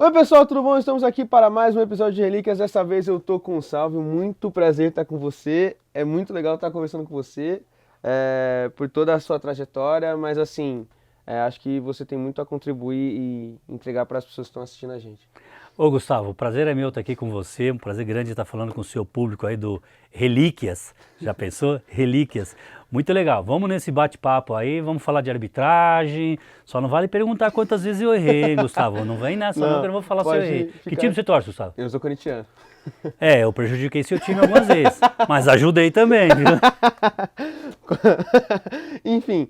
Oi pessoal, tudo bom? Estamos aqui para mais um episódio de Relíquias. Dessa vez eu tô com o Salve, muito prazer estar com você. É muito legal estar conversando com você, por toda a sua trajetória, mas assim, acho que você tem muito a contribuir e entregar para as pessoas que estão assistindo a gente. Ô Gustavo, o prazer é meu estar aqui com você, um prazer grande estar falando com o seu público aí do Relíquias. Já pensou? Relíquias. Muito legal. Vamos nesse bate-papo aí, vamos falar de arbitragem. Só não vale perguntar quantas vezes eu errei, hein, Gustavo? Não vem nessa não, que eu Não, não vou falar se eu errei. pode Que time ficar. você torce, Gustavo? Eu sou corintiano. É, eu prejudiquei seu time algumas vezes, mas ajudei também, viu? Enfim,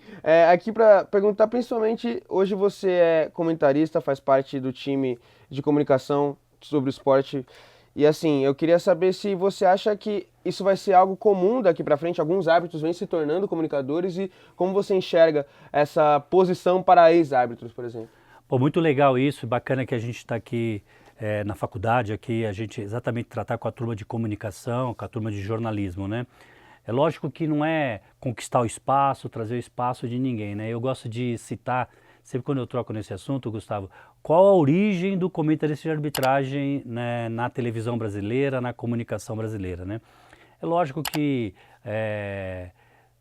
aqui para perguntar, principalmente, hoje você é comentarista, faz parte do time de comunicação sobre o esporte. E assim, eu queria saber se você acha que isso vai ser algo comum daqui para frente, alguns árbitros vêm se tornando comunicadores e como você enxerga essa posição para ex-árbitros, por exemplo? Pô, muito legal isso, bacana que a gente está aqui na faculdade, aqui a gente exatamente tratar com a turma de comunicação, com a turma de jornalismo, né? É lógico que não é conquistar o espaço, trazer o espaço de ninguém, né? Eu gosto de citar, sempre quando eu troco nesse assunto, Gustavo, qual a origem do comentarista de arbitragem, né, na televisão brasileira, na comunicação brasileira, né? É lógico que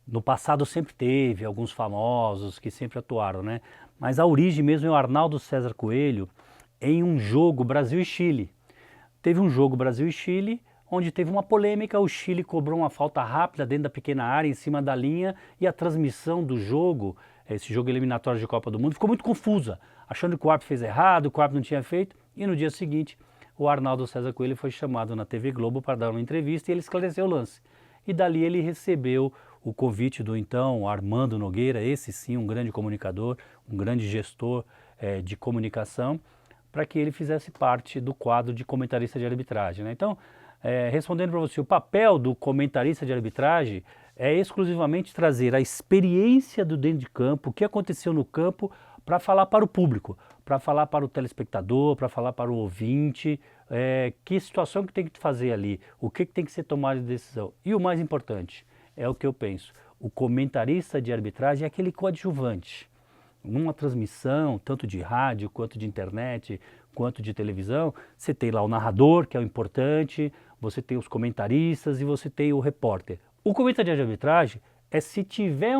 no passado sempre teve alguns famosos que sempre atuaram, né? Mas a origem mesmo é o Arnaldo César Coelho em um jogo Brasil e Chile. Teve um jogo Brasil e Chile, onde teve uma polêmica, o Chile cobrou uma falta rápida dentro da pequena área, em cima da linha, e a transmissão do jogo, esse jogo eliminatório de Copa do Mundo, ficou muito confusa, achando que o árbitro fez errado, que o árbitro não tinha feito, e no dia seguinte o Arnaldo César Coelho foi chamado na TV Globo para dar uma entrevista e ele esclareceu o lance. E dali ele recebeu o convite do então Armando Nogueira, esse sim um grande comunicador, um grande gestor de comunicação, para que ele fizesse parte do quadro de comentarista de arbitragem, né? Então, respondendo para você, o papel do comentarista de arbitragem é exclusivamente trazer a experiência do dentro de campo, o que aconteceu no campo, para falar para o público, para falar para o telespectador, para falar para o ouvinte, que situação que tem que fazer ali, o que tem que ser tomado de decisão. E o mais importante, é o que eu penso, o comentarista de arbitragem é aquele coadjuvante. Numa transmissão, tanto de rádio, quanto de internet, quanto de televisão, você tem lá o narrador, que é o importante, você tem os comentaristas e você tem o repórter. O comentarista de arbitragem é se tiver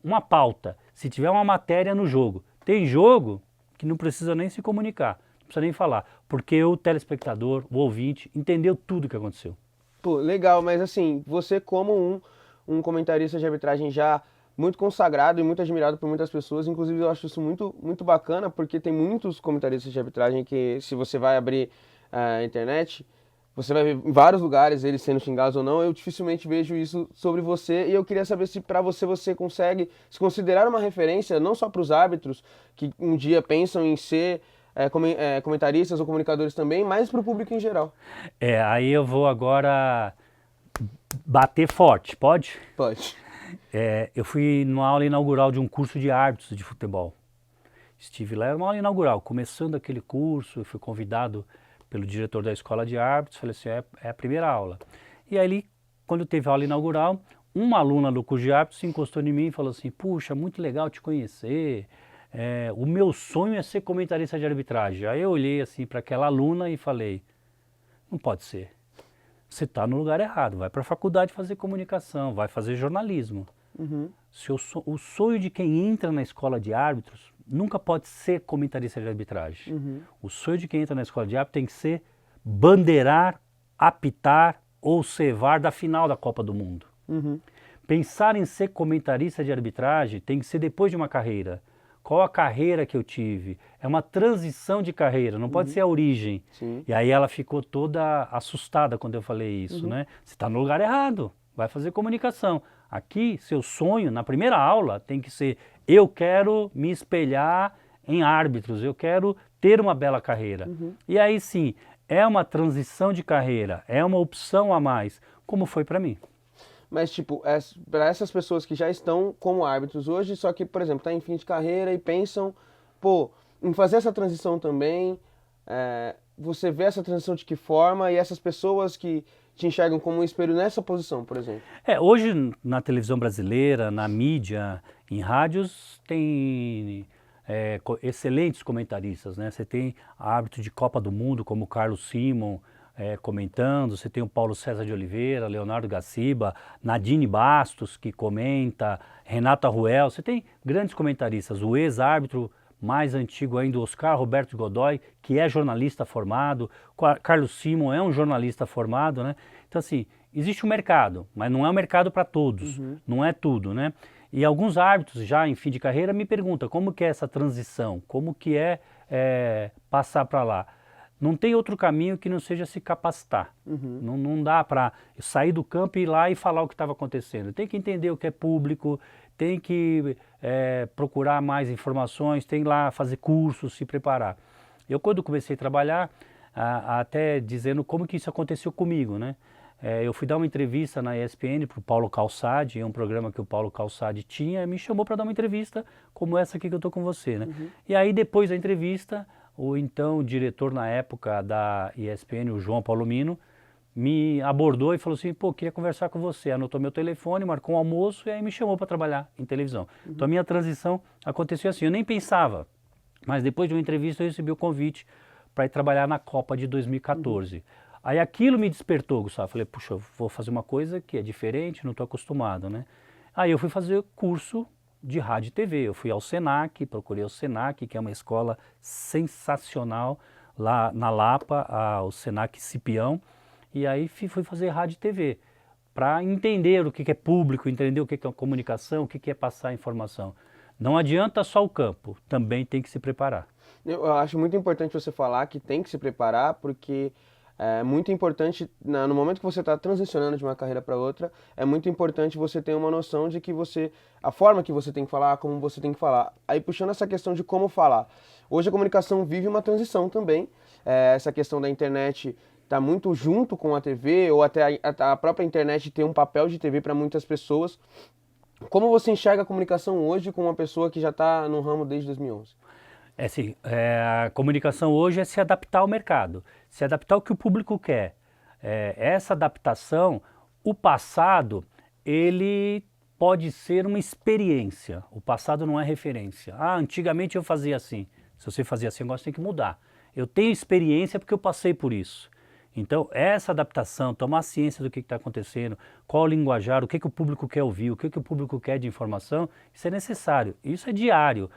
uma pauta, se tiver uma matéria no jogo. Tem jogo que não precisa nem se comunicar, não precisa nem falar, porque o telespectador, o ouvinte, entendeu tudo o que aconteceu. Pô, legal, mas assim, você como um comentarista de arbitragem já muito consagrado e muito admirado por muitas pessoas, inclusive eu acho isso muito, muito bacana, porque tem muitos comentaristas de arbitragem que, se você vai abrir a internet, você vai ver em vários lugares eles sendo xingados ou não, eu dificilmente vejo isso sobre você, e eu queria saber se para você você consegue se considerar uma referência, não só para os árbitros, que um dia pensam em ser comentaristas ou comunicadores também, mas para o público em geral. Aí eu vou agora bater forte, pode? Pode. Eu fui numa aula inaugural de um curso de árbitros de futebol. Estive lá, era uma aula inaugural, começando aquele curso, eu fui convidado pelo diretor da escola de árbitros, falei assim, é a primeira aula. E aí, quando teve a aula inaugural, uma aluna do curso de árbitros se encostou em mim e falou assim, puxa, muito legal te conhecer, o meu sonho é ser comentarista de arbitragem. Aí eu olhei assim para aquela aluna e falei, não pode ser, você está no lugar errado, vai para a faculdade fazer comunicação, vai fazer jornalismo. Uhum. O sonho de quem entra na escola de árbitros nunca pode ser comentarista de arbitragem. Uhum. O sonho de quem entra na escola de árbitros tem que ser bandeirar, apitar ou ser VAR da final da Copa do Mundo. Uhum. Pensar em ser comentarista de arbitragem tem que ser depois de uma carreira. Qual a carreira que eu tive? É uma transição de carreira, não pode ser a origem. Sim. E aí ela ficou toda assustada quando eu falei isso, né? Você está no lugar errado, vai fazer comunicação. Aqui, seu sonho, na primeira aula, tem que ser, eu quero me espelhar em árbitros, eu quero ter uma bela carreira. E aí sim, é uma transição de carreira, é uma opção a mais, como foi para mim. Mas, tipo, para essas pessoas que já estão como árbitros hoje, só que, por exemplo, tá em fim de carreira e pensam, pô, em fazer essa transição também, você vê essa transição de que forma e essas pessoas que te enxergam como um espelho nessa posição, por exemplo? Hoje na televisão brasileira, na mídia, em rádios, tem excelentes comentaristas, né? Você tem árbitro de Copa do Mundo como o Carlos Simon comentando, você tem o Paulo César de Oliveira, Leonardo Gaciba, Nadine Bastos que comenta, Renato Arruel, você tem grandes comentaristas, o ex-árbitro mais antigo ainda, Oscar Roberto Godoy, que é jornalista formado, Carlos Simon é um jornalista formado, né? Então assim, existe um mercado, mas não é um mercado para todos, não é tudo, né? E alguns árbitros já em fim de carreira me perguntam como que é essa transição, como que é passar para lá. Não tem outro caminho que não seja se capacitar. Não dá para sair do campo e ir lá e falar o que estava acontecendo. Tem que entender o que é público, tem que procurar mais informações, tem lá fazer cursos, se preparar. Eu quando comecei a trabalhar, até dizendo como que isso aconteceu comigo, né? Eu fui dar uma entrevista na ESPN para o Paulo Calçade, é um programa que o Paulo Calçade tinha, e me chamou para dar uma entrevista como essa aqui que eu estou com você, né? E aí depois da entrevista, o então diretor na época da ESPN, o João Palomino, me abordou e falou assim, pô, queria conversar com você. Anotou meu telefone, marcou um almoço e aí me chamou para trabalhar em televisão. Então a minha transição aconteceu assim, eu nem pensava, mas depois de uma entrevista eu recebi o convite para ir trabalhar na Copa de 2014. Aí aquilo me despertou, Gustavo. Falei, puxa, eu vou fazer uma coisa que é diferente, não estou acostumado, né? Aí eu fui fazer curso de rádio e TV. Eu fui ao Senac, procurei o Senac, que é uma escola sensacional lá na Lapa, o Senac Cipião. E aí fui fazer rádio e TV, para entender o que é público, entender o que é comunicação, o que é passar informação. Não adianta só o campo, também tem que se preparar. Eu acho muito importante você falar que tem que se preparar, porque é muito importante, no momento que você está transicionando de uma carreira para outra, é muito importante você ter uma noção de que a forma que você tem que falar, como você tem que falar. Aí puxando essa questão de como falar, hoje a comunicação vive uma transição também, essa questão da internet está muito junto com a TV, ou até a própria internet tem um papel de TV para muitas pessoas. Como você enxerga a comunicação hoje com uma pessoa que já está no ramo desde 2011? Assim, a comunicação hoje é se adaptar ao mercado, se adaptar ao que o público quer. Essa adaptação, o passado, ele pode ser uma experiência. O passado não é referência. Antigamente eu fazia assim. Se você fazia assim, agora você tem que mudar. Eu tenho experiência porque eu passei por isso. Então, essa adaptação, tomar ciência do que está acontecendo, qual o linguajar, o que o público quer ouvir, o que o público quer de informação, isso é necessário, isso é diário.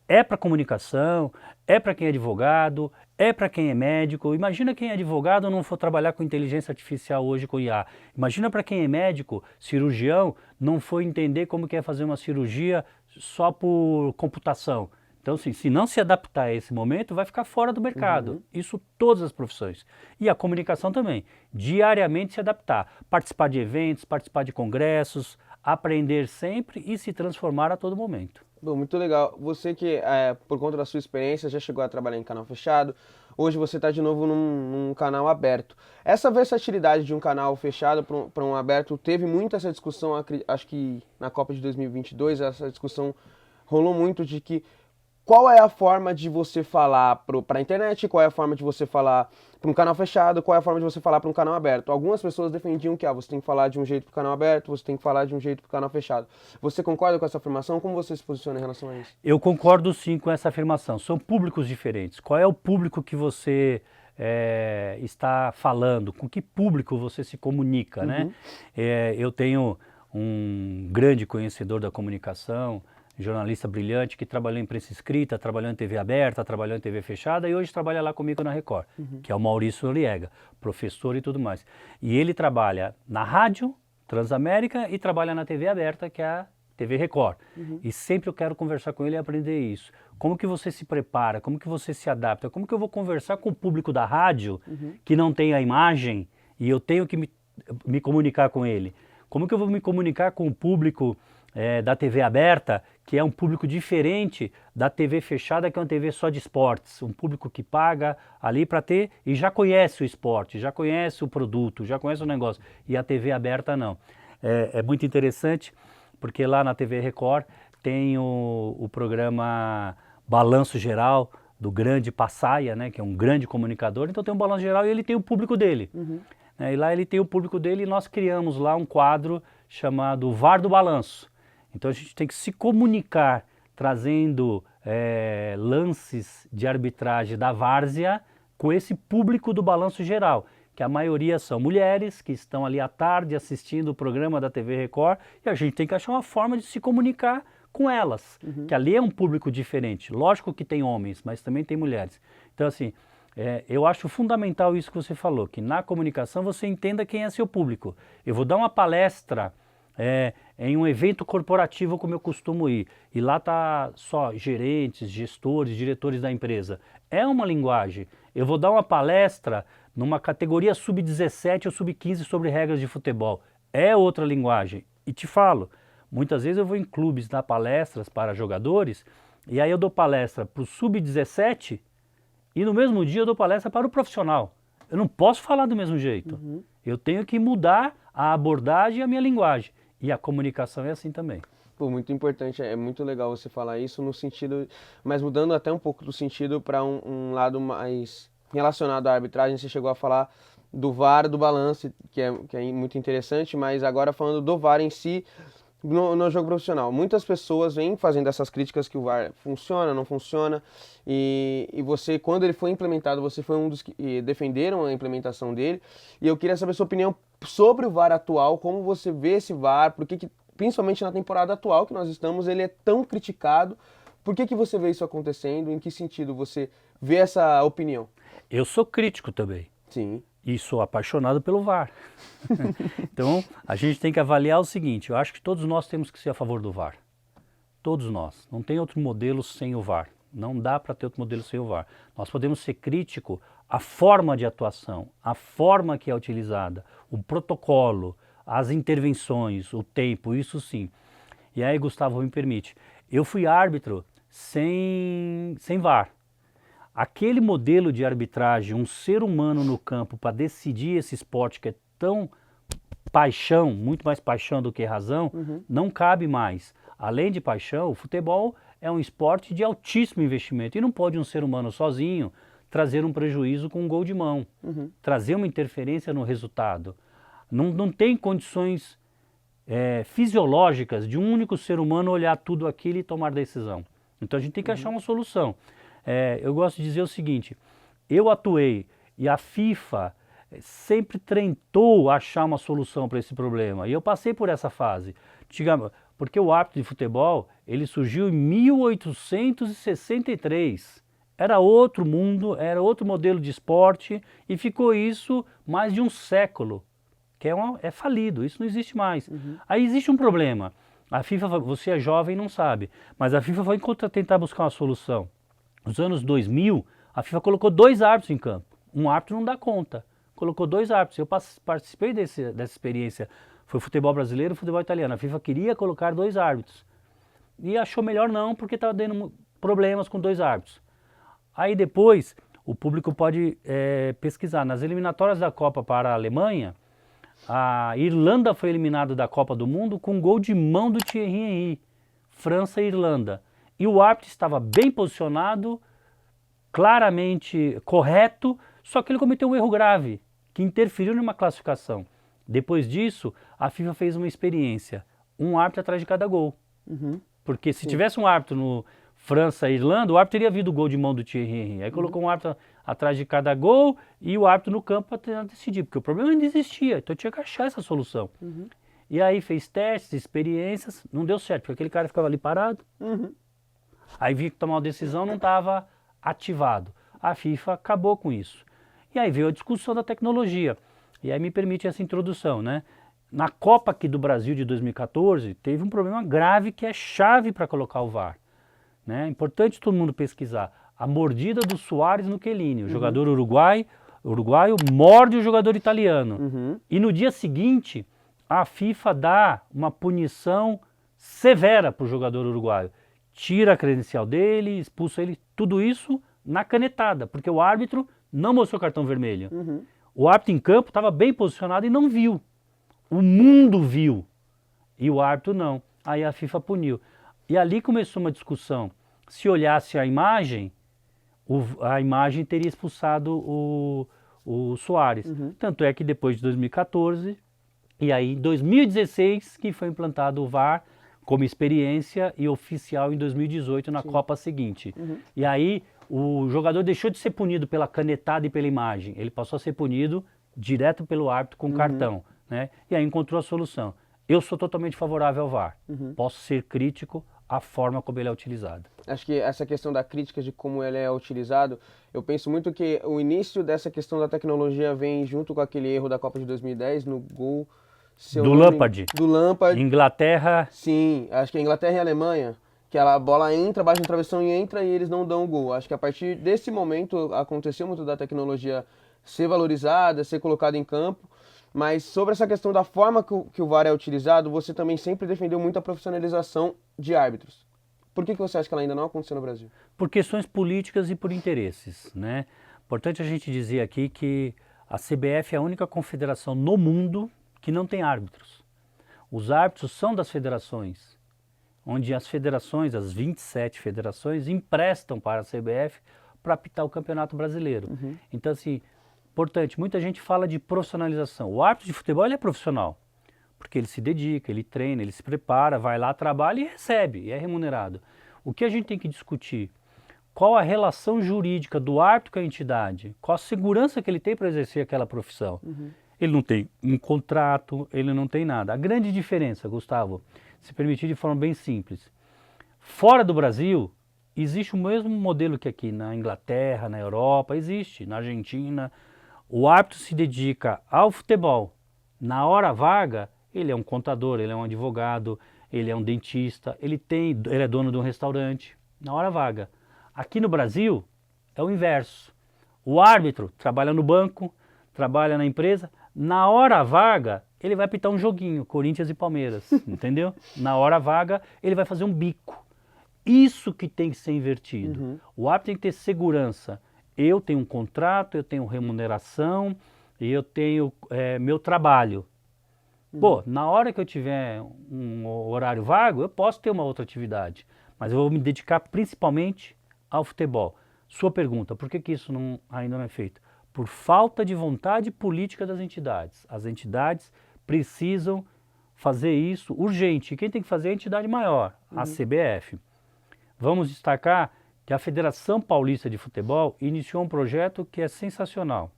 É para comunicação, é para quem é advogado, é para quem é médico. Imagina quem é advogado não for trabalhar com inteligência artificial hoje com IA. Imagina para quem é médico, cirurgião, não for entender como que é fazer uma cirurgia só por computação. Então, assim, se não se adaptar a esse momento, vai ficar fora do mercado. Isso todas as profissões. E a comunicação também. Diariamente se adaptar. Participar de eventos, participar de congressos, aprender sempre e se transformar a todo momento. Bom, muito legal. Você que, por conta da sua experiência, já chegou a trabalhar em canal fechado, hoje você está de novo num canal aberto. Essa versatilidade de um canal fechado para um aberto, teve muito essa discussão, acho que na Copa de 2022, essa discussão rolou muito de que qual é a forma de você falar para a internet, qual é a forma de você falar para um canal fechado, qual é a forma de você falar para um canal aberto. Algumas pessoas defendiam que você tem que falar de um jeito para o canal aberto, você tem que falar de um jeito para o canal fechado. Você concorda com essa afirmação? Como você se posiciona em relação a isso? Eu concordo sim com essa afirmação. São públicos diferentes. Qual é o público que você está falando? Com que público você se comunica, né? Eu tenho um grande conhecedor da comunicação, jornalista brilhante que trabalhou em imprensa escrita, trabalhou em TV aberta, trabalhou em TV fechada e hoje trabalha lá comigo na Record, que é o Maurício Noriega, professor e tudo mais. E ele trabalha na rádio Transamérica e trabalha na TV aberta, que é a TV Record. E sempre eu quero conversar com ele e aprender isso. Como que você se prepara, como que você se adapta, como que eu vou conversar com o público da rádio que não tem a imagem e eu tenho que me comunicar com ele? Como que eu vou me comunicar com o público da TV aberta, que é um público diferente da TV fechada, que é uma TV só de esportes, um público que paga ali para ter e já conhece o esporte, já conhece o produto, já conhece o negócio, e a TV aberta não. É muito interessante, porque lá na TV Record tem o programa Balanço Geral, do grande Passaia, né, que é um grande comunicador, então tem um Balanço Geral e ele tem o público dele. E lá ele tem o público dele e nós criamos lá um quadro chamado VAR do Balanço. Então a gente tem que se comunicar, trazendo lances de arbitragem da várzea com esse público do Balanço Geral, que a maioria são mulheres que estão ali à tarde assistindo o programa da TV Record, e a gente tem que achar uma forma de se comunicar com elas, que ali é um público diferente. Lógico que tem homens, mas também tem mulheres. Então, assim, eu acho fundamental isso que você falou, que na comunicação você entenda quem é seu público. Eu vou dar uma palestra em um evento corporativo como eu costumo ir, e lá tá só gerentes, gestores, diretores da empresa. É uma linguagem. Eu vou dar uma palestra numa categoria sub-17 ou sub-15 sobre regras de futebol. É outra linguagem. E te falo, muitas vezes eu vou em clubes dar palestras para jogadores, e aí eu dou palestra para o sub-17 e no mesmo dia eu dou palestra para o profissional. Eu não posso falar do mesmo jeito. Eu tenho que mudar a abordagem e a minha linguagem. E a comunicação é assim também. Pô, muito importante, é muito legal você falar isso no sentido, mas mudando até um pouco do sentido para um lado mais relacionado à arbitragem. Você chegou a falar do VAR, do balanço, que é muito interessante, mas agora falando do VAR em si, no jogo profissional. Muitas pessoas vêm fazendo essas críticas que o VAR funciona, não funciona, e você, quando ele foi implementado, você foi um dos que defenderam a implementação dele, e eu queria saber sua opinião sobre o VAR atual, como você vê esse VAR, por que principalmente na temporada atual que nós estamos, ele é tão criticado, por que você vê isso acontecendo, em que sentido você vê essa opinião? Eu sou crítico também. Sim. E sou apaixonado pelo VAR. Então, a gente tem que avaliar o seguinte, eu acho que todos nós temos que ser a favor do VAR. Todos nós. Não tem outro modelo sem o VAR. Não dá para ter outro modelo sem o VAR. Nós podemos ser críticos à forma de atuação, à forma que é utilizada, o protocolo, as intervenções, o tempo, isso sim. E aí, Gustavo, me permite, eu fui árbitro sem VAR. Aquele modelo de arbitragem, um ser humano no campo para decidir esse esporte que é tão paixão, muito mais paixão do que razão, não cabe mais. Além de paixão, o futebol é um esporte de altíssimo investimento e não pode um ser humano sozinho trazer um prejuízo com um gol de mão, trazer uma interferência no resultado. Não tem condições fisiológicas de um único ser humano olhar tudo aquilo e tomar decisão. Então a gente tem que achar uma solução. Eu gosto de dizer o seguinte, eu atuei e a FIFA sempre tentou achar uma solução para esse problema, e eu passei por essa fase, porque o árbitro de futebol, ele surgiu em 1863, era outro mundo, era outro modelo de esporte, e ficou isso mais de um século, que é falido, isso não existe mais. Aí existe um problema, a FIFA, você é jovem e não sabe, mas a FIFA foi tentar buscar uma solução. Nos anos 2000, a FIFA colocou 2 árbitros em campo. Um árbitro não dá conta. Colocou 2 árbitros. Eu participei dessa experiência. Foi o futebol brasileiro e o futebol italiano. A FIFA queria colocar 2 árbitros. E achou melhor não, porque estava dando problemas com 2 árbitros. Aí depois, o público pode pesquisar. Nas eliminatórias da Copa para a Alemanha, a Irlanda foi eliminada da Copa do Mundo com um gol de mão do Thierry Henry. França e Irlanda. E o árbitro estava bem posicionado, claramente correto, só que ele cometeu um erro grave, que interferiu numa classificação. Depois disso, a FIFA fez uma experiência, um árbitro atrás de cada gol. Porque se tivesse um árbitro no França e Irlanda, o árbitro teria visto o gol de mão do Thierry Henry. Aí colocou um árbitro atrás de cada gol e o árbitro no campo para decidir, porque o problema ainda existia, então tinha que achar essa solução. E aí fez testes, experiências, não deu certo, porque aquele cara ficava ali parado. Aí vi que tomar uma decisão não estava ativado. A FIFA acabou com isso. E aí veio a discussão da tecnologia. E aí me permite essa introdução, né? Na Copa aqui do Brasil de 2014, teve um problema grave que é chave para colocar o VAR. Né? É importante todo mundo pesquisar. A mordida do Suárez no Chiellini. O jogador uruguaio morde o jogador italiano. E no dia seguinte, a FIFA dá uma punição severa para o jogador uruguaio. Tira a credencial dele, expulsa ele, tudo isso na canetada, porque o árbitro não mostrou cartão vermelho. O árbitro em campo estava bem posicionado e não viu. O mundo viu e o árbitro não. Aí a FIFA puniu. E ali começou uma discussão. Se olhasse a imagem teria expulsado o Suárez. Tanto é que depois de 2014, e aí em 2016 que foi implantado o VAR, como experiência e oficial em 2018 na Copa seguinte. E aí o jogador deixou de ser punido pela canetada e pela imagem, ele passou a ser punido direto pelo árbitro com cartão, né? E aí encontrou a solução. Eu sou totalmente favorável ao VAR, posso ser crítico à forma como ele é utilizado. Acho que essa questão da crítica de como ele é utilizado, eu penso muito que o início dessa questão da tecnologia vem junto com aquele erro da Copa de 2010 no gol Do Lampard. Do Lampard. Inglaterra. Sim, acho que a Inglaterra e a Alemanha, que a bola entra, bate na travessão e entra e eles não dão o gol. Acho que a partir desse momento aconteceu muito da tecnologia ser valorizada, ser colocada em campo. Mas sobre essa questão da forma que o VAR é utilizado, você também sempre defendeu muito a profissionalização de árbitros. Por que você acha que ela ainda não aconteceu no Brasil? Por questões políticas e por interesses, né? Importante a gente dizer aqui que a CBF é a única confederação no mundo que não tem árbitros. Os árbitros são das federações, onde as federações, as 27 federações, emprestam para a CBF para apitar o Campeonato Brasileiro. Então, assim, importante, muita gente fala de profissionalização. O árbitro de futebol ele é profissional, porque ele se dedica, ele treina, ele se prepara, vai lá, trabalha e recebe, e é remunerado. O que a gente tem que discutir? Qual a relação jurídica do árbitro com a entidade? Qual a segurança que ele tem para exercer aquela profissão? Ele não tem um contrato, ele não tem nada. A grande diferença, Gustavo, se permitir de forma bem simples, fora do Brasil, existe o mesmo modelo que aqui na Inglaterra, na Europa, existe, na Argentina. O árbitro se dedica ao futebol. Na hora vaga, ele é um contador, ele é um advogado, ele é um dentista, ele é dono de um restaurante, na hora vaga. Aqui no Brasil, é o inverso. O árbitro trabalha no banco, trabalha na empresa, na hora vaga, ele vai apitar um joguinho, Corinthians e Palmeiras, entendeu? Na hora vaga, ele vai fazer um bico. Isso que tem que ser invertido. O árbitro tem que ter segurança. Eu tenho um contrato, eu tenho remuneração, e eu tenho meu trabalho. Pô, na hora que eu tiver um horário vago, eu posso ter uma outra atividade, mas eu vou me dedicar principalmente ao futebol. Sua pergunta, por que isso ainda não é feito? Por falta de vontade política das entidades. As entidades precisam fazer isso urgente. E quem tem que fazer é a entidade maior, a CBF. Vamos destacar que a Federação Paulista de Futebol iniciou um projeto que é sensacional.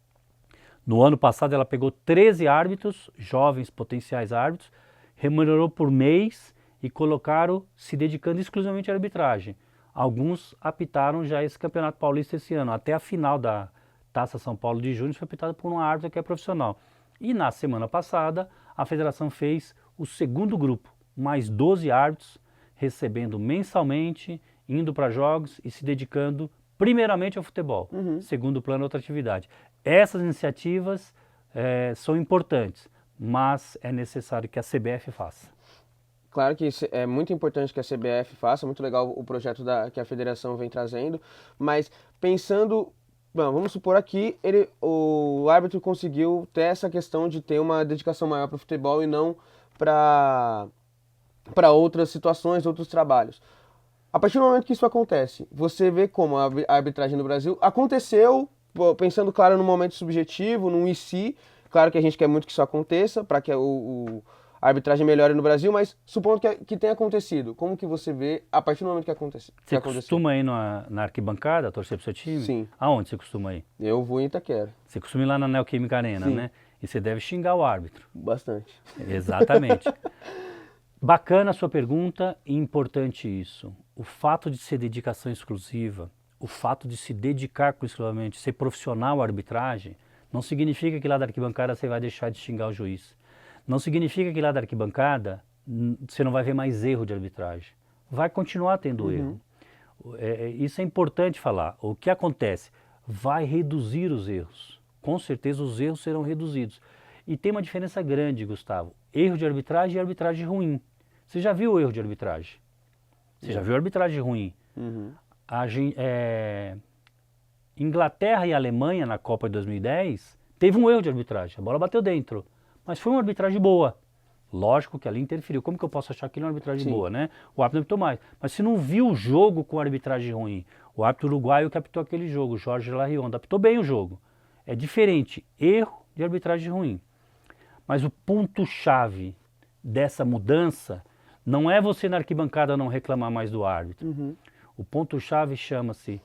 No ano passado ela pegou 13 árbitros, jovens potenciais árbitros, remunerou por mês e colocaram se dedicando exclusivamente à arbitragem. Alguns apitaram já esse Campeonato Paulista esse ano, até a final da Taça São Paulo de Júnior foi apitada por um árbitro que é profissional. E na semana passada a federação fez o segundo grupo, mais 12 árbitros, recebendo mensalmente, indo para jogos e se dedicando primeiramente ao futebol, segundo plano outra atividade. Essas iniciativas são importantes, mas é necessário que a CBF faça. Claro que é muito importante que a CBF faça, muito legal o projeto que a federação vem trazendo, mas pensando, bom, vamos supor aqui, o árbitro conseguiu ter essa questão de ter uma dedicação maior para o futebol e não para outras situações, outros trabalhos. A partir do momento que isso acontece, você vê como a arbitragem no Brasil aconteceu, pensando, claro, num momento subjetivo, num e se, claro que a gente quer muito que isso aconteça, para que a arbitragem melhore no Brasil, mas supondo que tenha acontecido, como que você vê a partir do momento que aconteceu? Você costuma ir na arquibancada, torcer pro seu time? Sim. Aonde você costuma ir? Eu vou em Itaquera. Você costuma ir lá na Neoquímica Arena, Sim. né? E você deve xingar o árbitro. Bastante. Exatamente. Bacana a sua pergunta e importante isso. O fato de ser dedicação exclusiva, o fato de se dedicar exclusivamente, ser profissional à arbitragem, não significa que lá da arquibancada você vai deixar de xingar o juiz. Não significa que lá da arquibancada você não vai ver mais erro de arbitragem. Vai continuar tendo erro. Isso é importante falar. O que acontece? Vai reduzir os erros. Com certeza os erros serão reduzidos. E tem uma diferença grande, Gustavo. Erro de arbitragem e arbitragem ruim. Você já viu o erro de arbitragem? Você já viu a arbitragem ruim? Inglaterra e Alemanha na Copa de 2010 teve um erro de arbitragem. A bola bateu dentro. Mas foi uma arbitragem boa. Lógico que ali interferiu. Como que eu posso achar que não é uma arbitragem boa, né? O árbitro não apitou mais. Mas você não viu o jogo com arbitragem ruim. O árbitro uruguaio que apitou aquele jogo, Jorge Larrionda, apitou bem o jogo. É diferente. Erro de arbitragem ruim. Mas o ponto-chave dessa mudança Não é você na arquibancada não reclamar mais do árbitro. Uhum. O ponto-chave chama-se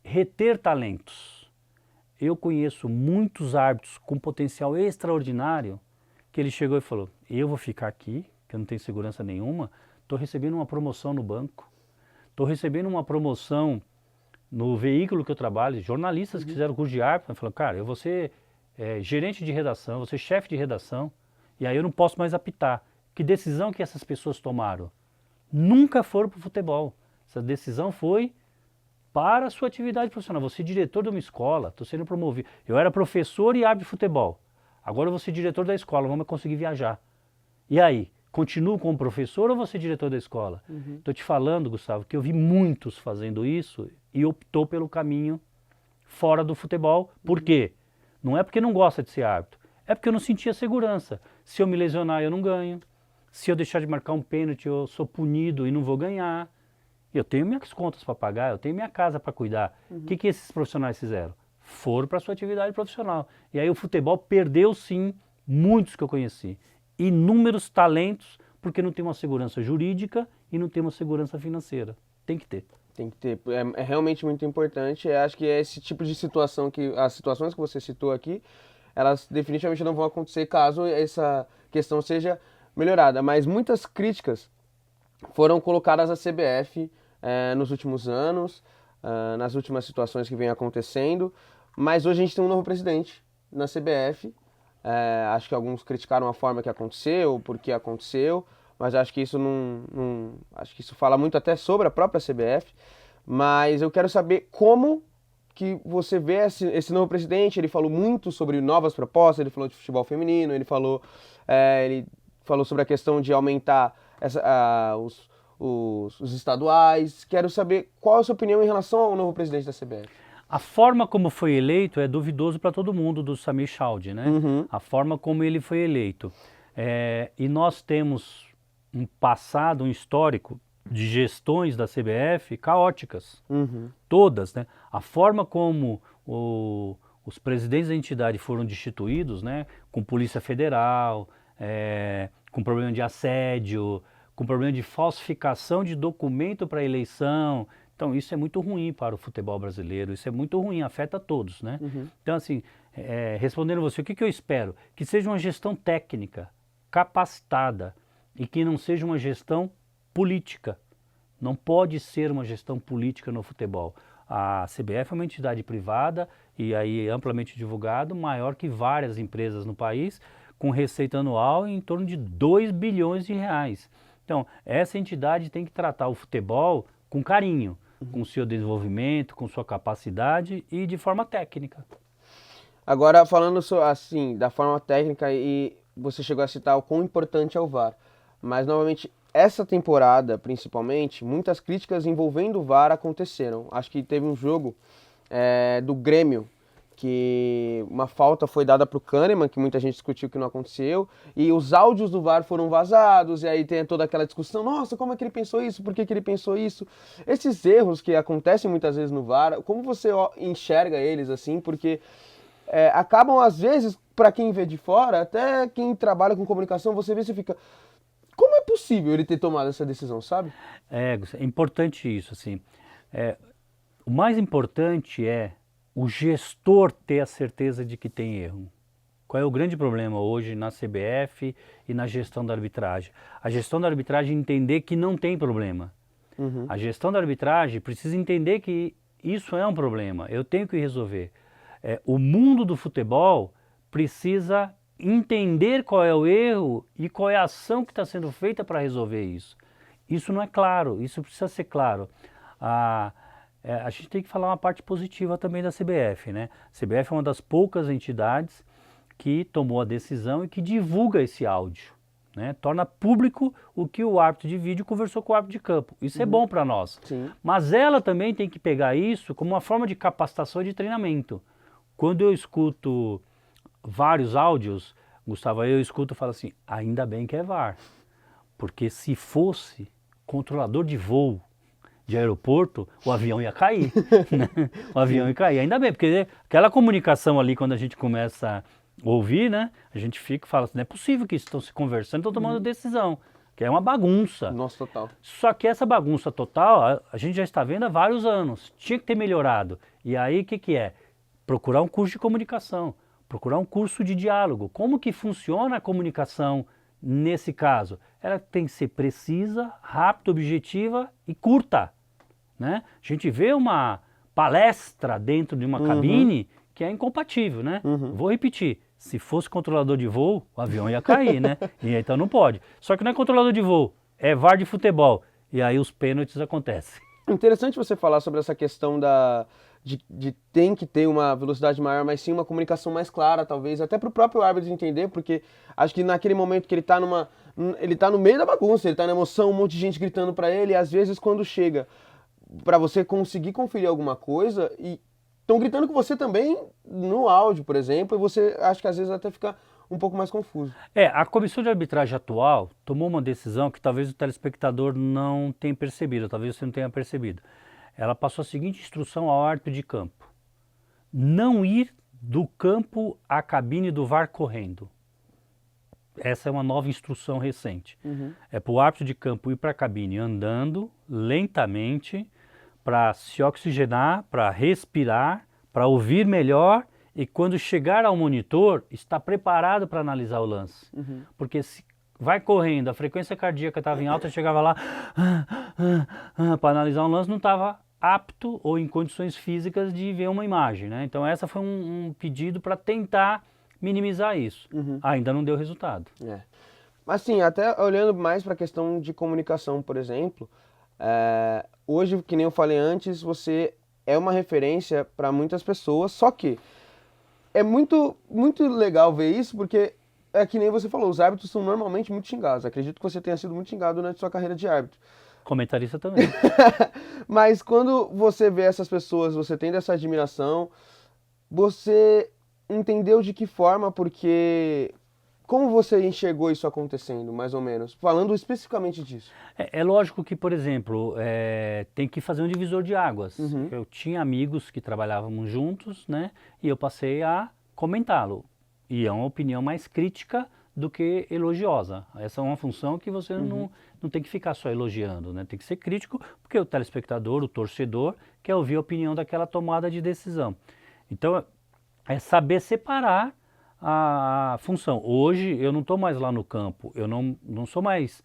reter talentos. Eu conheço muitos árbitros com potencial extraordinário que ele chegou e falou, eu vou ficar aqui, que eu não tenho segurança nenhuma, estou recebendo uma promoção no banco, estou recebendo uma promoção no veículo que eu trabalho, jornalistas que fizeram curso de árbitro, falaram, cara, eu vou ser gerente de redação, vou ser chefe de redação, e aí eu não posso mais apitar. Que decisão que essas pessoas tomaram? Nunca foram para o futebol. Essa decisão foi para a sua atividade profissional. Você é diretor de uma escola, estou sendo promovido. Eu era professor e árbitro de futebol. Agora eu vou ser diretor da escola, vamos conseguir viajar. E aí? Continuo como professor ou vou ser diretor da escola? Estou te falando, Gustavo, que eu vi muitos fazendo isso e optou pelo caminho fora do futebol. Por quê? Não é porque não gosta de ser árbitro, é porque eu não sentia segurança. Se eu me lesionar, eu não ganho. Se eu deixar de marcar um pênalti, eu sou punido e não vou ganhar. Eu tenho minhas contas para pagar, eu tenho minha casa para cuidar. O que esses profissionais fizeram? Foram para a sua atividade profissional. E aí o futebol perdeu, sim, muitos que eu conheci. Inúmeros talentos, porque não tem uma segurança jurídica e não tem uma segurança financeira. Tem que ter. Tem que ter. É realmente muito importante. Eu acho que é esse tipo de situação que as situações que você citou aqui, elas definitivamente não vão acontecer caso essa questão seja melhorada. Mas muitas críticas foram colocadas à CBF nos últimos anos, nas últimas situações que vem acontecendo. Mas hoje a gente tem um novo presidente na CBF. Acho que alguns criticaram a forma que aconteceu, por que aconteceu, mas acho que isso acho que isso fala muito até sobre a própria CBF. Mas eu quero saber como que você vê esse novo presidente. Ele falou muito sobre novas propostas, ele falou de futebol feminino, ele falou sobre a questão de aumentar os estaduais. Quero saber qual é a sua opinião em relação ao novo presidente da CBF. A forma como foi eleito é duvidoso para todo mundo, do Samir Chaldé, né? A forma como ele foi eleito. E nós temos um passado, um histórico de gestões da CBF caóticas. Todas, né? A forma como os presidentes da entidade foram destituídos, né? Com Polícia Federal, com problema de assédio, com problema de falsificação de documento para eleição. Então isso é muito ruim para o futebol brasileiro, isso é muito ruim, afeta todos, né? Então assim, respondendo você, o que eu espero? Que seja uma gestão técnica, capacitada e que não seja uma gestão política. Não pode ser uma gestão política no futebol. A CBF é uma entidade privada e aí amplamente divulgado, maior que várias empresas no país, com receita anual em torno de 2 bilhões de reais. Então, essa entidade tem que tratar o futebol com carinho, com seu desenvolvimento, com sua capacidade e de forma técnica. Agora, falando assim, da forma técnica, e você chegou a citar o quão importante é o VAR, mas novamente, essa temporada, principalmente, muitas críticas envolvendo o VAR aconteceram. Acho que teve um jogo do Grêmio, que uma falta foi dada para o Kahneman, que muita gente discutiu que não aconteceu, e os áudios do VAR foram vazados, e aí tem toda aquela discussão, nossa, como é que ele pensou isso, por que ele pensou isso? Esses erros que acontecem muitas vezes no VAR, como você enxerga eles assim? Porque acabam, às vezes, para quem vê de fora, até quem trabalha com comunicação, você vê e fica, como é possível ele ter tomado essa decisão, sabe? É importante isso, assim. O mais importante é o gestor ter a certeza de que tem erro. Qual é o grande problema hoje na CBF e na gestão da arbitragem? A gestão da arbitragem entender que não tem problema. A gestão da arbitragem precisa entender que isso é um problema, eu tenho que resolver. O mundo do futebol precisa entender qual é o erro e qual é a ação que está sendo feita para resolver isso. Isso não é claro, isso precisa ser claro. A gente tem que falar uma parte positiva também da CBF, né? A CBF é uma das poucas entidades que tomou a decisão e que divulga esse áudio, né? Torna público o que o árbitro de vídeo conversou com o árbitro de campo. Isso é bom para nós. Sim. Mas ela também tem que pegar isso como uma forma de capacitação e de treinamento. Quando eu escuto vários áudios, Gustavo, eu escuto e falo assim, ainda bem que é VAR. Porque se fosse controlador de voo, de aeroporto, o avião ia cair, né? O avião ia cair, ainda bem, porque aquela comunicação ali, quando a gente começa a ouvir, né? A gente fica e fala assim, não é possível que estão se conversando, estão tomando decisão. que é uma bagunça. Nossa, total. Só que essa bagunça total, a gente já está vendo há vários anos, tinha que ter melhorado. E aí o que que é? Procurar um curso de comunicação, procurar um curso de diálogo. Como que funciona a comunicação nesse caso? Ela tem que ser precisa, rápida, objetiva e curta, né? A gente vê uma palestra dentro de uma cabine que é incompatível, né? Vou repetir, se fosse controlador de voo, o avião ia cair, né? E então não pode. Só que não é controlador de voo, é VAR de futebol. E aí os pênaltis acontecem. Interessante você falar sobre essa questão de tem que ter uma velocidade maior, mas sim uma comunicação mais clara, talvez, até para o próprio árbitro entender, porque acho que naquele momento que ele tá no meio da bagunça, ele tá na emoção, um monte de gente gritando para ele, e às vezes quando chega para você conseguir conferir alguma coisa, e estão gritando com você também no áudio, por exemplo, e você acha que às vezes até fica um pouco mais confuso. A comissão de arbitragem atual tomou uma decisão que talvez o telespectador não tenha percebido, talvez você não tenha percebido. Ela passou a seguinte instrução ao árbitro de campo: não ir do campo à cabine do VAR correndo. Essa é uma nova instrução recente. É para o árbitro de campo ir para a cabine andando lentamente, para se oxigenar, para respirar, para ouvir melhor e quando chegar ao monitor, está preparado para analisar o lance. Porque se vai correndo, a frequência cardíaca estava em alta, chegava lá para analisar um lance, não estava apto ou em condições físicas de ver uma imagem, né? Então essa foi um pedido para tentar minimizar isso. Ainda não deu resultado. Mas sim, até olhando mais para a questão de comunicação, por exemplo, hoje, que nem eu falei antes, você é uma referência para muitas pessoas, só que é muito, muito legal ver isso, porque é que nem você falou, os árbitros são normalmente muito xingados. Acredito que você tenha sido muito xingado durante sua carreira de árbitro. Comentarista também. Mas quando você vê essas pessoas, você tem dessa admiração, você entendeu de que forma, porque como você enxergou isso acontecendo, mais ou menos? Falando especificamente disso. É lógico que, por exemplo, tem que fazer um divisor de águas. Eu tinha amigos que trabalhávamos juntos, né? E eu passei a comentá-lo. E é uma opinião mais crítica do que elogiosa. Essa é uma função que você não tem que ficar só elogiando, né? Tem que ser crítico, porque o telespectador, o torcedor, quer ouvir a opinião daquela tomada de decisão. Então, é saber separar a função. Hoje, eu não estou mais lá no campo, eu não sou mais...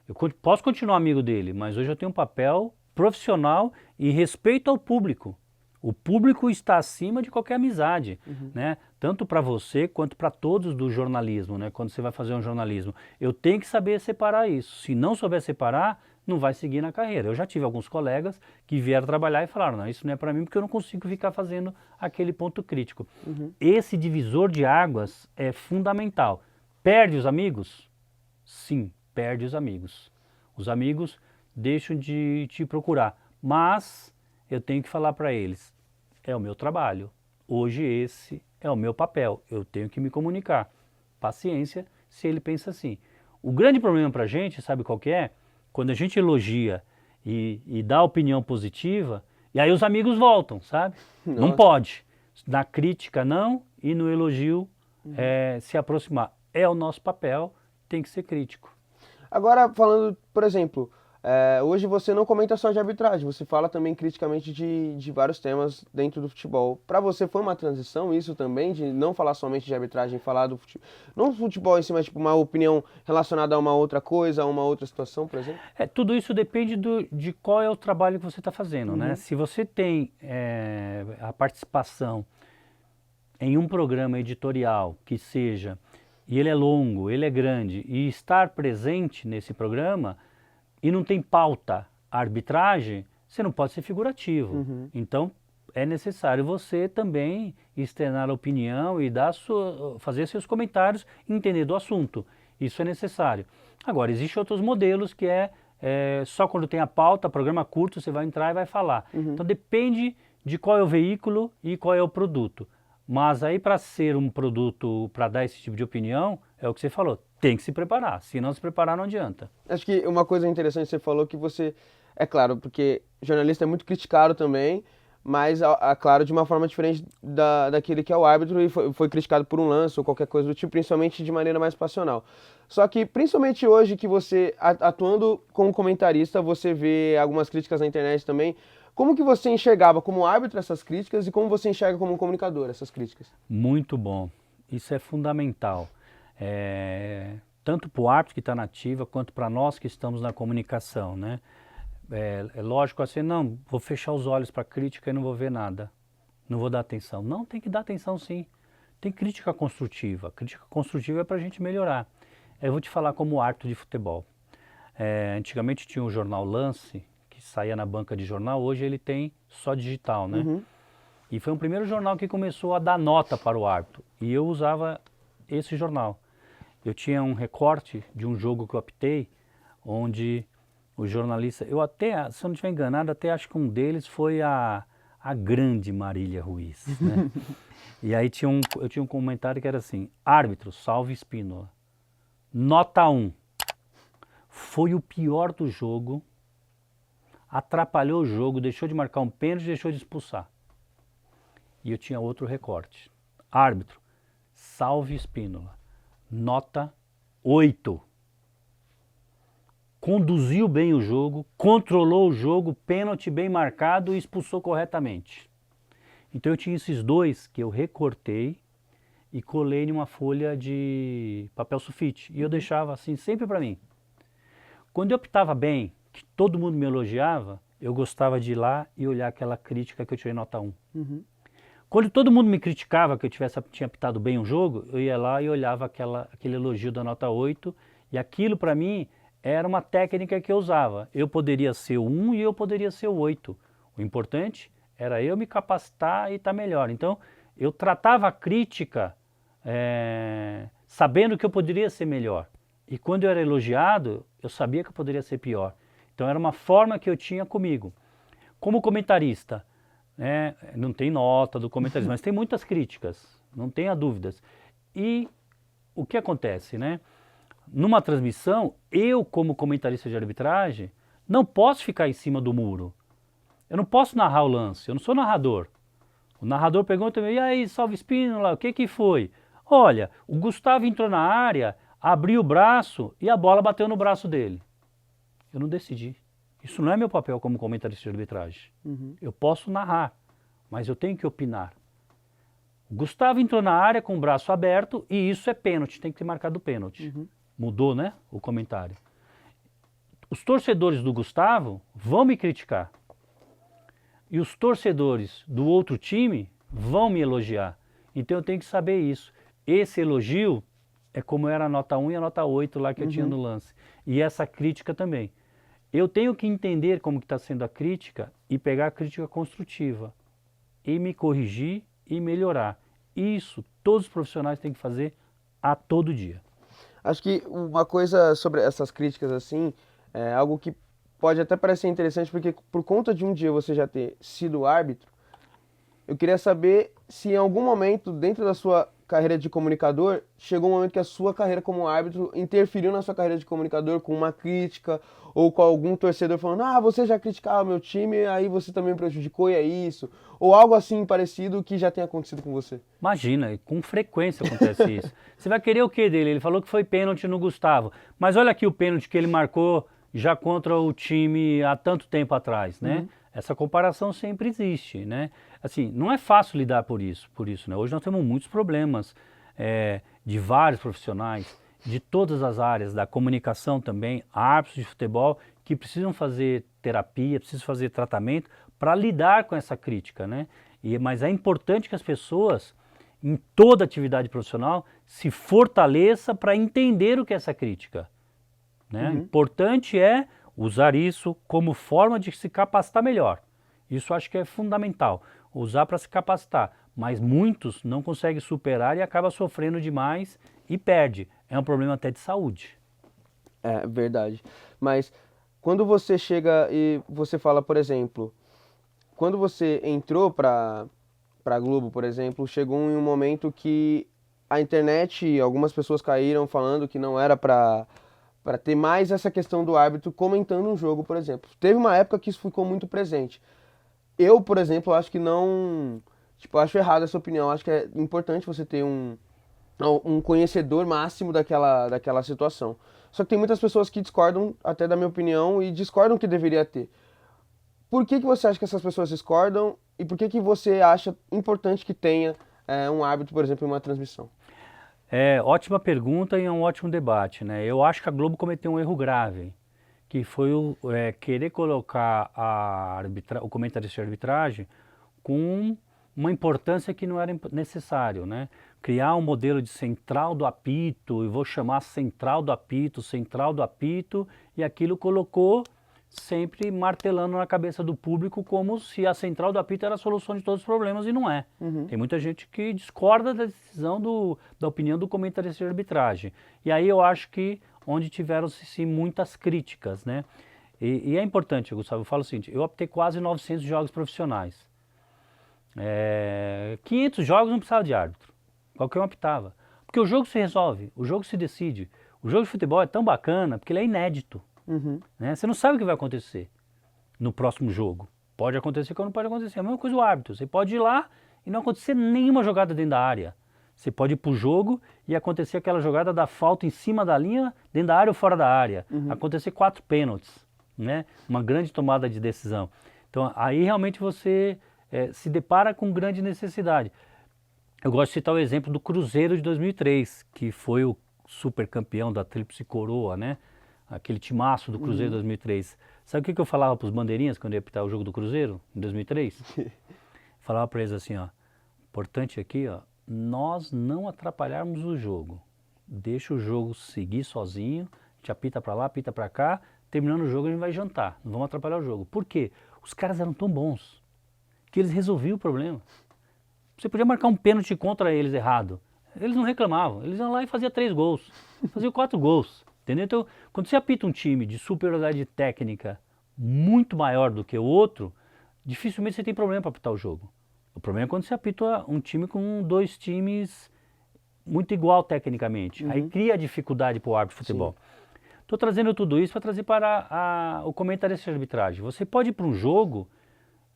Eu posso continuar amigo dele, mas hoje eu tenho um papel profissional e respeito ao público. O público está acima de qualquer amizade, né? Tanto para você quanto para todos do jornalismo, né? Quando você vai fazer um jornalismo. Eu tenho que saber separar isso. Se não souber separar, não vai seguir na carreira. Eu já tive alguns colegas que vieram trabalhar e falaram, não, isso não é para mim porque eu não consigo ficar fazendo aquele ponto crítico. Esse divisor de águas é fundamental. Perde os amigos? Sim, perde os amigos. Os amigos deixam de te procurar, mas eu tenho que falar para eles, é o meu trabalho, hoje esse é o meu papel, eu tenho que me comunicar. Paciência se ele pensa assim. O grande problema para a gente, sabe qual que é? Quando a gente elogia e dá opinião positiva, e aí os amigos voltam, sabe? Nossa. Não pode. Na crítica não e no elogio se aproximar. É o nosso papel, tem que ser crítico. Agora, falando, por exemplo, hoje você não comenta só de arbitragem, você fala também criticamente de vários temas dentro do futebol. Para você foi uma transição isso também, de não falar somente de arbitragem, falar do futebol, não do futebol em si, mas tipo uma opinião relacionada a uma outra coisa, a uma outra situação, por exemplo? Tudo isso depende de qual é o trabalho que você está fazendo, né? Se você tem a participação em um programa editorial que seja, e ele é longo, ele é grande, e estar presente nesse programa e não tem pauta arbitragem, você não pode ser figurativo. Então, é necessário você também externar a opinião e fazer seus comentários e entender do assunto. Isso é necessário. Agora, existem outros modelos que só quando tem a pauta, programa curto, você vai entrar e vai falar. Então, depende de qual é o veículo e qual é o produto. Mas aí para ser um produto, para dar esse tipo de opinião, é o que você falou, tem que se preparar. Se não se preparar, não adianta. Acho que uma coisa interessante que você falou que você, é claro, porque jornalista é muito criticado também, mas, claro, de uma forma diferente daquele que é o árbitro e foi criticado por um lance ou qualquer coisa do tipo, principalmente de maneira mais passional. Só que, principalmente hoje que você, atuando como comentarista, você vê algumas críticas na internet também. Como que você enxergava como árbitro essas críticas e como você enxerga como comunicador essas críticas? Muito bom. Isso é fundamental. Tanto para o árbitro que está na ativa, quanto para nós que estamos na comunicação, né? É lógico assim, não, vou fechar os olhos para a crítica e não vou ver nada. Não vou dar atenção. Não, tem que dar atenção sim. Tem crítica construtiva. Crítica construtiva é para a gente melhorar. Eu vou te falar como árbitro de futebol. Antigamente tinha o jornal Lance, que saía na banca de jornal, hoje ele tem só digital, né? Uhum. E foi o primeiro jornal que começou a dar nota para o árbitro. E eu usava esse jornal. Eu tinha um recorte de um jogo que eu apitei, onde o jornalista, eu até, se eu não estiver enganado, até acho que um deles foi a grande Marília Ruiz, né? E aí eu tinha um comentário que era assim: árbitro, salve Spínola. Nota 1. Foi o pior do jogo, atrapalhou o jogo, deixou de marcar um pênalti, deixou de expulsar. E eu tinha outro recorte. Árbitro, salve Spínola. Nota 8. Conduziu bem o jogo, controlou o jogo, pênalti bem marcado e expulsou corretamente. Então eu tinha esses dois que eu recortei e colei em uma folha de papel sulfite. E eu deixava assim sempre para mim. Quando eu optava bem, que todo mundo me elogiava, eu gostava de ir lá e olhar aquela crítica que eu tirei nota 1. Uhum. Quando todo mundo me criticava que eu tinha apitado bem um jogo, eu ia lá e olhava aquele elogio da nota 8, e aquilo para mim era uma técnica que eu usava. Eu poderia ser o 1 e eu poderia ser o 8. O importante era eu me capacitar e estar melhor. Então eu tratava a crítica sabendo que eu poderia ser melhor. E quando eu era elogiado, eu sabia que eu poderia ser pior. Então era uma forma que eu tinha comigo. Como comentarista, não tem nota do comentarista, mas tem muitas críticas, não tenha dúvidas. E o que acontece, né? Numa transmissão, eu como comentarista de arbitragem, não posso ficar em cima do muro. Eu não posso narrar o lance, eu não sou narrador. O narrador pergunta, e aí, salve Spínola, o que foi? Olha, o Gustavo entrou na área, abriu o braço e a bola bateu no braço dele. Eu não decidi. Isso não é meu papel como comentarista de arbitragem. Uhum. Eu posso narrar, mas eu tenho que opinar. O Gustavo entrou na área com o braço aberto e isso é pênalti, tem que ter marcado pênalti. Uhum. Mudou, né, o comentário. Os torcedores do Gustavo vão me criticar. E os torcedores do outro time vão me elogiar. Então eu tenho que saber isso. Esse elogio é como era a nota 1 e a nota 8 lá que eu tinha no lance. E essa crítica também. Eu tenho que entender como está sendo a crítica e pegar a crítica construtiva. E me corrigir e melhorar. Isso todos os profissionais têm que fazer a todo dia. Acho que uma coisa sobre essas críticas assim, é algo que pode até parecer interessante, porque por conta de um dia você já ter sido árbitro, eu queria saber se em algum momento, dentro da sua carreira de comunicador, chegou um momento que a sua carreira como árbitro interferiu na sua carreira de comunicador com uma crítica ou com algum torcedor falando, você já criticava meu time, aí você também prejudicou e é isso. Ou algo assim parecido que já tenha acontecido com você. Imagina, com frequência acontece isso. Você vai querer o que dele? Ele falou que foi pênalti no Gustavo. Mas olha aqui o pênalti que ele marcou já contra o time há tanto tempo atrás, né? Essa comparação sempre existe, né? Assim, não é fácil lidar por isso, né? Hoje nós temos muitos problemas de vários profissionais, de todas as áreas, da comunicação também, árbitros de futebol, que precisam fazer terapia, precisam fazer tratamento para lidar com essa crítica, né? Mas é importante que as pessoas, em toda atividade profissional, se fortaleçam para entender o que é essa crítica, né? Importante é usar isso como forma de se capacitar melhor. Isso acho que é fundamental, usar para se capacitar. Mas muitos não conseguem superar e acabam sofrendo demais e perde. É um problema até de saúde. É verdade. Mas quando você chega e você fala, por exemplo, quando você entrou para Globo, por exemplo, chegou em um momento que a internet, algumas pessoas caíram falando que não era para ter mais essa questão do árbitro comentando um jogo, por exemplo. Teve uma época que isso ficou muito presente. Eu, por exemplo, acho que não. Tipo, eu acho errado essa opinião. Acho que é importante você ter um conhecedor máximo daquela situação. Só que tem muitas pessoas que discordam até da minha opinião e discordam que deveria ter. Por que que você acha que essas pessoas discordam e por que que você acha importante que tenha um árbitro, por exemplo, em uma transmissão? É, ótima pergunta e é um ótimo debate, né? Eu acho que a Globo cometeu um erro grave, que foi querer colocar o comentarista de arbitragem com uma importância que não era necessário, né? Criar um modelo de central do apito, e vou chamar central do apito, e aquilo colocou sempre martelando na cabeça do público como se a central do apito era a solução de todos os problemas e não é. Uhum. Tem muita gente que discorda da decisão da opinião do comentarista de arbitragem. E aí eu acho que onde tiveram-se sim muitas críticas, né? E é importante, Gustavo, eu falo o seguinte, eu optei quase 900 jogos profissionais. 500 jogos não precisava de árbitro, qualquer um apitava. Porque o jogo se resolve, o jogo se decide. O jogo de futebol é tão bacana porque ele é inédito. Uhum. Né? Você não sabe o que vai acontecer no próximo jogo. Pode acontecer como não pode acontecer. É a mesma coisa o árbitro. Você pode ir lá e não acontecer nenhuma jogada dentro da área. Você pode ir pro jogo e acontecer aquela jogada da falta em cima da linha, dentro da área ou fora da área. Acontecer 4 pênaltis, né? Uma grande tomada de decisão. Então aí realmente você se depara com grande necessidade. Eu gosto de citar o exemplo do Cruzeiro de 2003, que foi o super campeão da Tríplice Coroa, né? Aquele timaço do Cruzeiro de 2003. Sabe o que eu falava para os bandeirinhas quando eu ia apitar o jogo do Cruzeiro, em 2003? Falava para eles assim, ó, importante aqui, ó, nós não atrapalharmos o jogo. Deixa o jogo seguir sozinho, a gente apita para lá, apita para cá, terminando o jogo a gente vai jantar, não vamos atrapalhar o jogo. Por quê? Os caras eram tão bons que eles resolviam o problema. Você podia marcar um pênalti contra eles errado. Eles não reclamavam, eles iam lá e faziam 3 gols, faziam 4 gols. Entendeu? Então, quando você apita um time de superioridade técnica muito maior do que o outro, dificilmente você tem problema para apitar o jogo. O problema é quando você apita um time com 2 times muito igual tecnicamente. Aí cria dificuldade para o árbitro de futebol. Estou trazendo tudo isso para trazer para o comentarista de arbitragem. Você pode ir para um jogo,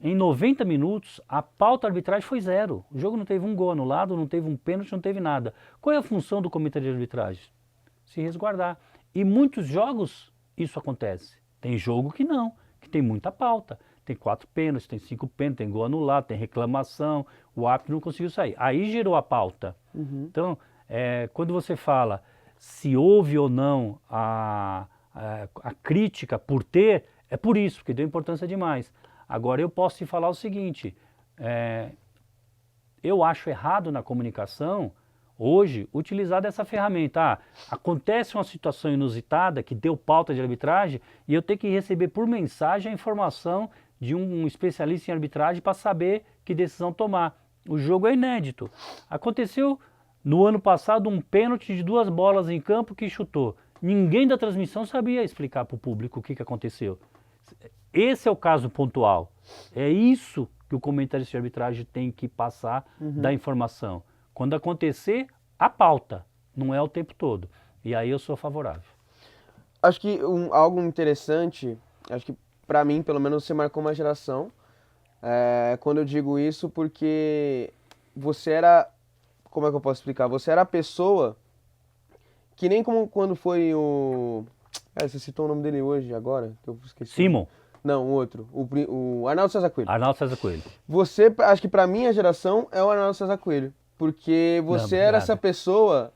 em 90 minutos, a pauta arbitragem foi 0. O jogo não teve um gol anulado, não teve um pênalti, não teve nada. Qual é a função do comentarista de arbitragem? Se resguardar. E muitos jogos isso acontece. Tem jogo que não, que tem muita pauta. Tem 4 pênaltis, tem 5 pênaltis, tem gol anulado, tem reclamação, o árbitro não conseguiu sair. Aí gerou a pauta. Então, quando você fala se houve ou não a crítica por ter, é por isso, porque deu importância demais. Agora eu posso te falar o seguinte, eu acho errado na comunicação hoje, utilizar dessa ferramenta. Acontece uma situação inusitada que deu pauta de arbitragem e eu tenho que receber por mensagem a informação de um especialista em arbitragem para saber que decisão tomar. O jogo é inédito. Aconteceu no ano passado um pênalti de 2 bolas em campo que chutou. Ninguém da transmissão sabia explicar para o público o que aconteceu. Esse é o caso pontual. É isso que o comentarista de arbitragem tem que passar da informação. Quando acontecer, a pauta, não é o tempo todo. E aí eu sou favorável. Acho que algo interessante, acho que pra mim, pelo menos, você marcou uma geração. Quando eu digo isso, porque você era, como é que eu posso explicar? Você era a pessoa que nem como quando foi o... você citou o nome dele hoje, agora, que eu esqueci. Simon. Não, o outro. O Arnaldo César Coelho. Arnaldo César Coelho. Você, acho que pra minha geração, é o Arnaldo César Coelho. Porque você era essa pessoa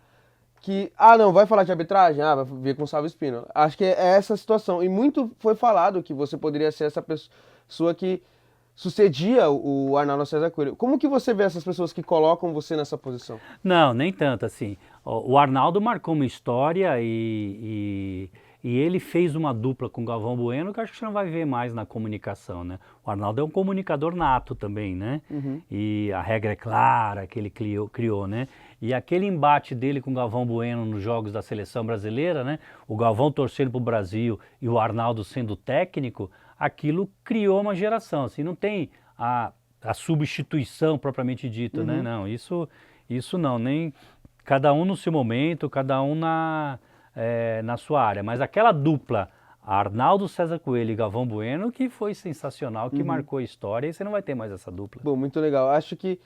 que, não, vai falar de arbitragem? Vai vir com o Salvo Espino. Acho que é essa situação. E muito foi falado que você poderia ser essa pessoa que sucedia o Arnaldo César Coelho. Como que você vê essas pessoas que colocam você nessa posição? Não, nem tanto assim. O Arnaldo marcou uma história e ele fez uma dupla com o Galvão Bueno que acho que você não vai ver mais na comunicação, né? O Arnaldo é um comunicador nato também, né? E a regra é clara que ele criou, né? E aquele embate dele com o Galvão Bueno nos jogos da seleção brasileira, né? O Galvão torcendo para o Brasil e o Arnaldo sendo técnico, aquilo criou uma geração. Assim, não tem a substituição propriamente dita, né? Não, isso não, nem cada um no seu momento, cada um na sua área. Mas aquela dupla, Arnaldo César Coelho e Galvão Bueno, que foi sensacional, que marcou a história, e você não vai ter mais essa dupla. Bom, muito legal. Acho que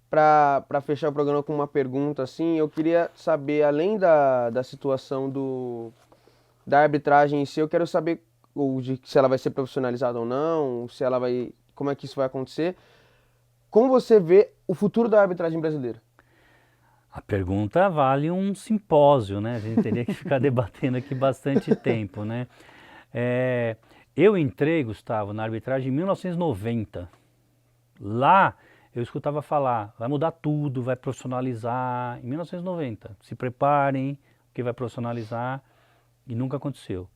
para fechar o programa com uma pergunta assim, eu queria saber, além da situação da arbitragem em si, eu quero saber se ela vai ser profissionalizada ou não, se ela vai, como é que isso vai acontecer. Como você vê o futuro da arbitragem brasileira? A pergunta vale um simpósio, né? A gente teria que ficar debatendo aqui bastante tempo, né? Eu entrei, Gustavo, na arbitragem em 1990. Lá eu escutava falar, vai mudar tudo, vai profissionalizar. Em 1990, se preparem, que vai profissionalizar, e nunca aconteceu.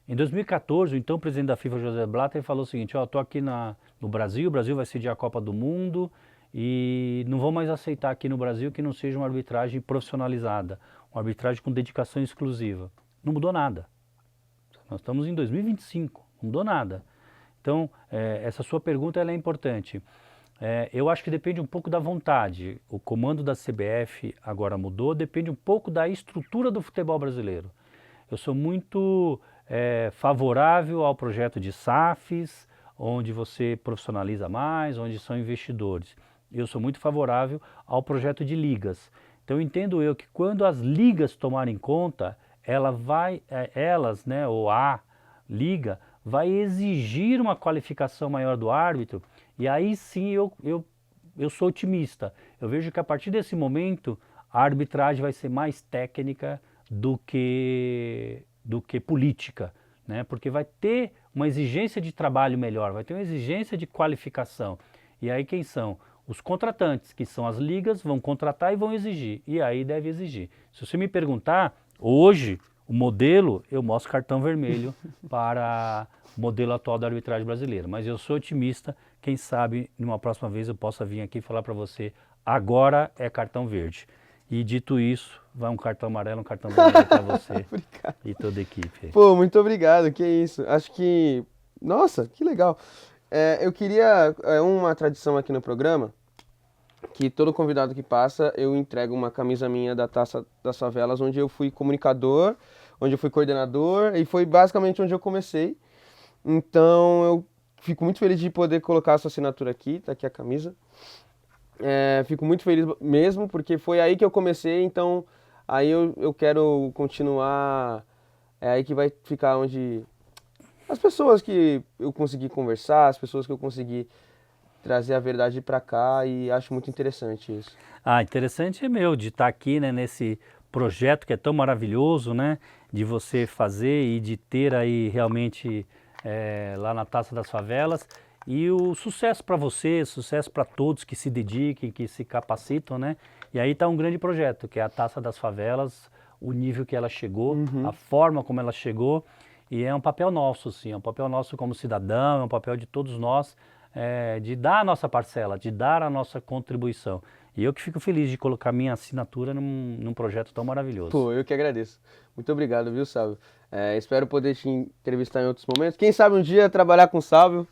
Em 2014, o então presidente da FIFA, José Blatter, falou o seguinte: ó, estou aqui no Brasil, o Brasil vai sediar a Copa do Mundo e não vou mais aceitar aqui no Brasil que não seja uma arbitragem profissionalizada, uma arbitragem com dedicação exclusiva. Não mudou nada. Nós estamos em 2025, não mudou nada. Então, essa sua pergunta ela é importante. Eu acho que depende um pouco da vontade. O comando da CBF agora mudou, depende um pouco da estrutura do futebol brasileiro. Eu sou muito favorável ao projeto de SAFs, onde você profissionaliza mais, onde são investidores. Eu sou muito favorável ao projeto de ligas. Então entendo eu que quando as ligas tomarem conta, elas, né, ou a liga, vai exigir uma qualificação maior do árbitro, e aí sim eu sou otimista. Eu vejo que a partir desse momento a arbitragem vai ser mais técnica do que política, né? Porque vai ter uma exigência de trabalho melhor, vai ter uma exigência de qualificação. E aí quem são? Os contratantes, que são as ligas, vão contratar e vão exigir. E aí deve exigir. Se você me perguntar, hoje, o modelo, eu mostro cartão vermelho para o modelo atual da arbitragem brasileira. Mas eu sou otimista, quem sabe, numa próxima vez eu possa vir aqui falar para você, agora é cartão verde. E dito isso, vai um cartão amarelo, um cartão vermelho para você e toda a equipe. Pô, muito obrigado, que isso. Acho que, nossa, que legal. Eu queria, uma tradição aqui no programa, que todo convidado que passa, eu entrego uma camisa minha da Taça das Favelas, onde eu fui comunicador, onde eu fui coordenador, e foi basicamente onde eu comecei. Então, eu fico muito feliz de poder colocar a sua assinatura aqui, tá aqui a camisa. Fico muito feliz mesmo, porque foi aí que eu comecei, então aí eu quero continuar, é aí que vai ficar onde as pessoas que eu consegui conversar, as pessoas que eu consegui trazer a verdade para cá, e acho muito interessante isso. Interessante é meu de estar aqui, né, nesse projeto que é tão maravilhoso, né, de você fazer e de ter aí realmente lá na Taça das Favelas. E o sucesso para você, sucesso para todos que se dediquem, que se capacitam, né? E aí está um grande projeto, que é a Taça das Favelas, o nível que ela chegou, a forma como ela chegou. E é um papel nosso, sim, é um papel nosso como cidadão, é um papel de todos nós, de dar a nossa parcela, de dar a nossa contribuição. E eu que fico feliz de colocar minha assinatura num projeto tão maravilhoso. Pô, eu que agradeço. Muito obrigado, viu, Sálvio? Espero poder te entrevistar em outros momentos. Quem sabe um dia trabalhar com o Sálvio,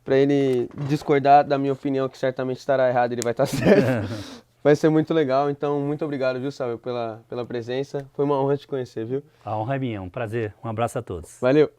para ele discordar da minha opinião, que certamente estará errado, ele vai estar certo. Vai ser muito legal. Então, muito obrigado, viu, Sálvio, pela presença. Foi uma honra te conhecer, viu? A honra é minha, um prazer. Um abraço a todos. Valeu!